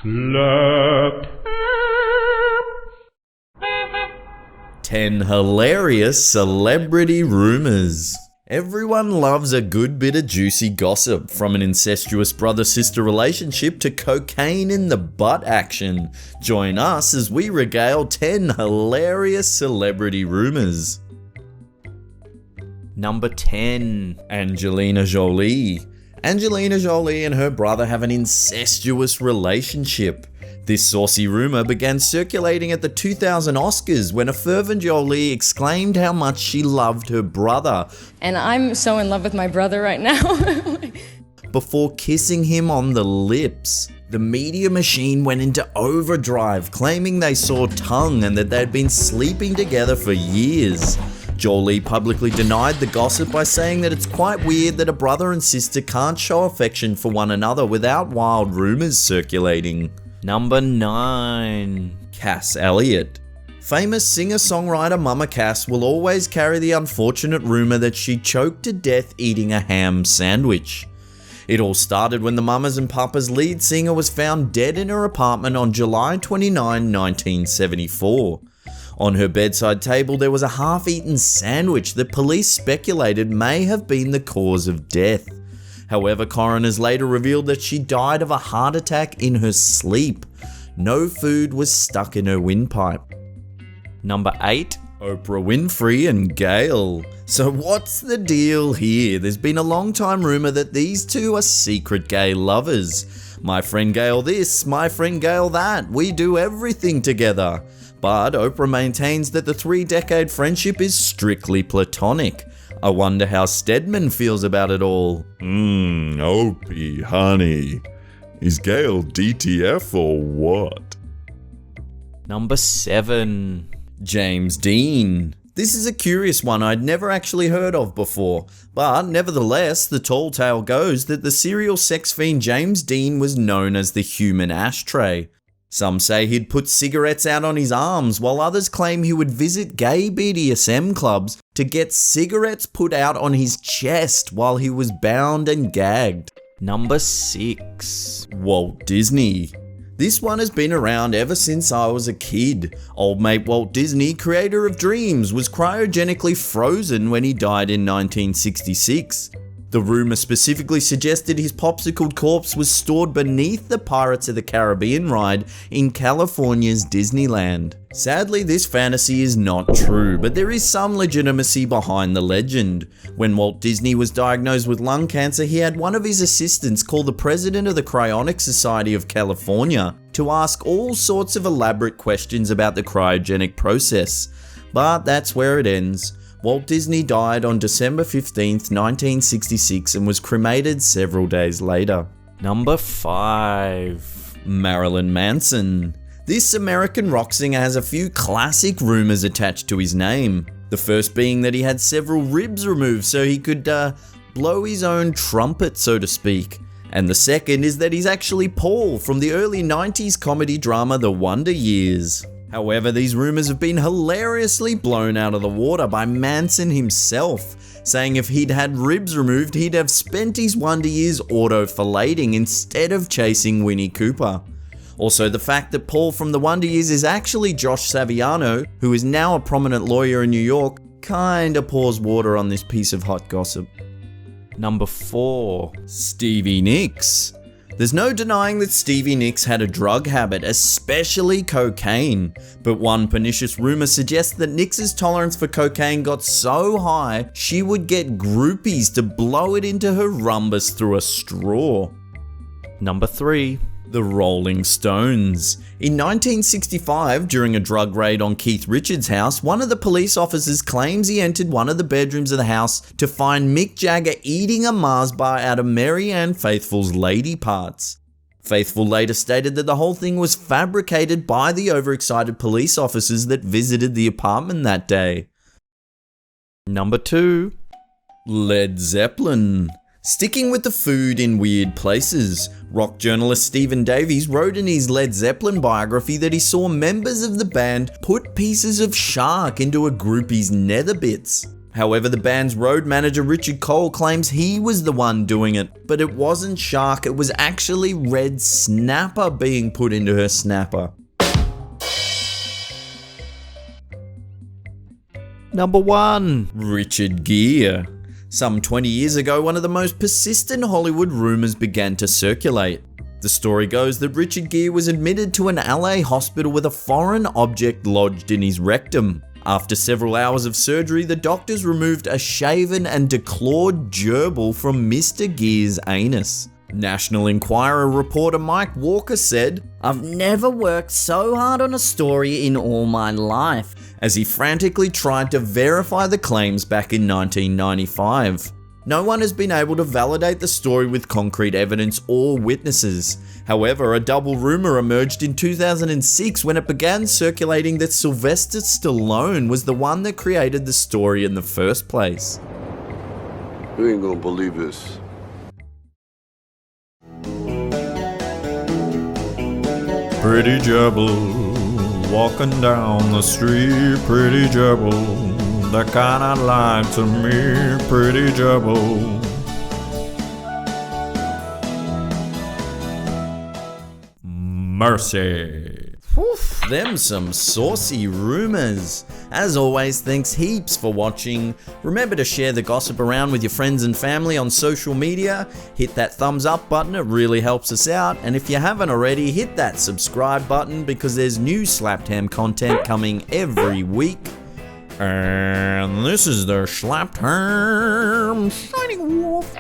Slap. 10 hilarious celebrity rumors. Everyone loves a good bit of juicy gossip, from an incestuous brother-sister relationship to cocaine in the butt action. Join us as we regale 10 hilarious celebrity rumors. Number 10. Angelina Jolie. Angelina Jolie and her brother have an incestuous relationship. This saucy rumor began circulating at the 2000 Oscars when a fervent Jolie exclaimed how much she loved her brother. And I'm so in love with my brother right now. Before kissing him on the lips. The media machine went into overdrive, claiming they saw tongue and that they'd been sleeping together for years. Jolie publicly denied the gossip by saying that it's quite weird that a brother and sister can't show affection for one another without wild rumors circulating. Number 9. Cass Elliot. Famous singer-songwriter Mama Cass will always carry the unfortunate rumor that she choked to death eating a ham sandwich. It all started when the Mamas and Papas lead singer was found dead in her apartment on July 29, 1974. On her bedside table there was a half-eaten sandwich that police speculated may have been the cause of death. However, coroners later revealed that she died of a heart attack in her sleep. No food was stuck in her windpipe. Number 8. Oprah Winfrey and Gayle. So what's the deal here? There's been a long time rumor that these two are secret gay lovers. My friend Gayle this, my friend Gayle that. We do everything together. But Oprah maintains that the 3-decade friendship is strictly platonic. I wonder how Stedman feels about it all. Opie, honey. Is Gayle DTF or what? Number 7. James Dean. This is a curious one I'd never actually heard of before, but nevertheless, the tall tale goes that the serial sex fiend James Dean was known as the human ashtray. Some say he'd put cigarettes out on his arms, while others claim he would visit gay BDSM clubs to get cigarettes put out on his chest while he was bound and gagged. Number 6. Walt Disney. This one has been around ever since I was a kid. Old mate Walt Disney, creator of dreams, was cryogenically frozen when he died in 1966. The rumor specifically suggested his popsicled corpse was stored beneath the Pirates of the Caribbean ride in California's Disneyland. Sadly, this fantasy is not true, but there is some legitimacy behind the legend. When Walt Disney was diagnosed with lung cancer, he had one of his assistants call the president of the Cryonic Society of California to ask all sorts of elaborate questions about the cryogenic process. But that's where it ends. Walt Disney died on December 15, 1966 and was cremated several days later. Number 5. Marilyn Manson. This American rock singer has a few classic rumors attached to his name. The first being that he had several ribs removed so he could blow his own trumpet, so to speak. And the second is that he's actually Paul from the early 90s comedy drama The Wonder Years. However, these rumors have been hilariously blown out of the water by Manson himself, saying if he'd had ribs removed, he'd have spent his Wonder Years auto-filleting instead of chasing Winnie Cooper. Also, the fact that Paul from The Wonder Years is actually Josh Saviano, who is now a prominent lawyer in New York, kinda pours water on this piece of hot gossip. Number 4. Stevie Nicks. There's no denying that Stevie Nicks had a drug habit, especially cocaine. But one pernicious rumor suggests that Nicks' tolerance for cocaine got so high, she would get groupies to blow it into her rumbus through a straw. Number 3. The Rolling Stones. In 1965, during a drug raid on Keith Richards' house, one of the police officers claims he entered one of the bedrooms of the house to find Mick Jagger eating a Mars bar out of Mary Ann Faithfull's lady parts. Faithfull later stated that the whole thing was fabricated by the overexcited police officers that visited the apartment that day. Number 2. Led Zeppelin. Sticking with the food in weird places, rock journalist Stephen Davies wrote in his Led Zeppelin biography that he saw members of the band put pieces of shark into a groupie's nether bits. However, the band's road manager Richard Cole claims he was the one doing it, but it wasn't Shark, it was actually Red Snapper being put into her snapper. Number 1. Richard Gere. Some 20 years ago, one of the most persistent Hollywood rumours began to circulate. The story goes that Richard Gere was admitted to an LA hospital with a foreign object lodged in his rectum. After several hours of surgery, the doctors removed a shaven and declawed gerbil from Mr. Gere's anus. National Enquirer reporter Mike Walker said, "I've never worked so hard on a story in all my life," as he frantically tried to verify the claims back in 1995. No one has been able to validate the story with concrete evidence or witnesses. However, a double rumor emerged in 2006 when it began circulating that Sylvester Stallone was the one that created the story in the first place. You ain't gonna believe this. Pretty gerbil, walking down the street, pretty gerbil, that kinda lied to me, pretty gerbil. Mercy. Oof, them some saucy rumors. As always, thanks heaps for watching. Remember to share the gossip around with your friends and family on social media. Hit that thumbs up button, it really helps us out. And if you haven't already, hit that subscribe button because there's new Slapped Ham content coming every week. And this is the Slapped Ham Shining Wolf.